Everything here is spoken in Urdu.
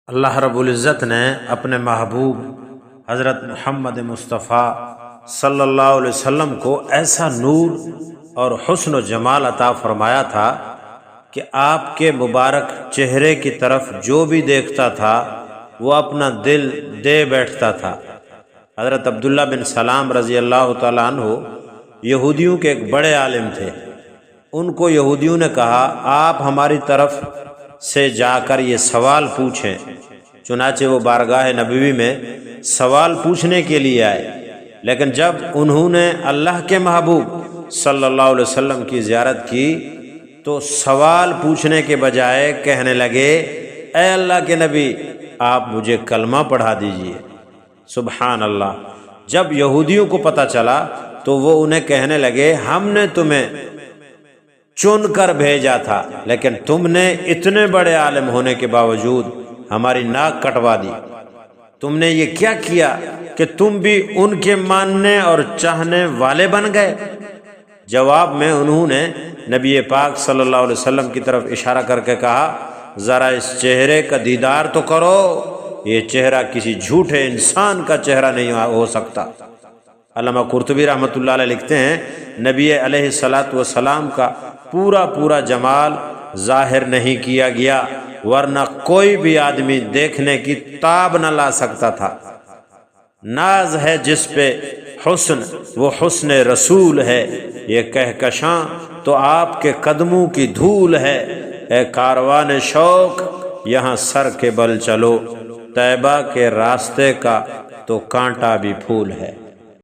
اللہ رب العزت نے اپنے محبوب حضرت محمد مصطفیٰ صلی اللہ علیہ وسلم کو ایسا نور اور حسن و جمال عطا فرمایا تھا کہ آپ کے مبارک چہرے کی طرف جو بھی دیکھتا تھا وہ اپنا دل دے بیٹھتا تھا۔ حضرت عبداللہ بن سلام رضی اللہ تعالیٰ عنہ یہودیوں کے ایک بڑے عالم تھے۔ ان کو یہودیوں نے کہا آپ ہماری طرف سے جا کر یہ سوال پوچھیں۔ چنانچہ وہ بارگاہ نبوی میں سوال پوچھنے کے لیے آئے، لیکن جب انہوں نے اللہ کے محبوب صلی اللہ علیہ وسلم کی زیارت کی تو سوال پوچھنے کے بجائے کہنے لگے اے اللہ کے نبی آپ مجھے کلمہ پڑھا دیجئے۔ سبحان اللہ۔ جب یہودیوں کو پتہ چلا تو وہ انہیں کہنے لگے ہم نے تمہیں چن کر بھیجا تھا، لیکن تم نے اتنے بڑے عالم ہونے کے باوجود ہماری ناک کٹوا دی۔ تم نے یہ کیا کیا کہ تم بھی ان کے ماننے اور چاہنے والے بن گئے؟ جواب میں انہوں نے نبی پاک صلی اللہ علیہ وسلم کی طرف اشارہ کر کے کہا ذرا اس چہرے کا دیدار تو کرو، یہ چہرہ کسی جھوٹے انسان کا چہرہ نہیں ہو سکتا۔ علامہ قرطبی رحمۃ اللہ علیہ لکھتے ہیں نبی علیہ الصلاۃ والسلام کا پورا جمال ظاہر نہیں کیا گیا، ورنہ کوئی بھی آدمی دیکھنے کی تاب نہ لا سکتا تھا۔ ناز ہے جس پہ حسن وہ حسن رسول ہے، یہ کہکشاں تو آپ کے قدموں کی دھول ہے۔ اے کاروان شوق یہاں سر کے بل چلو، طیبہ کے راستے کا تو کانٹا بھی پھول ہے۔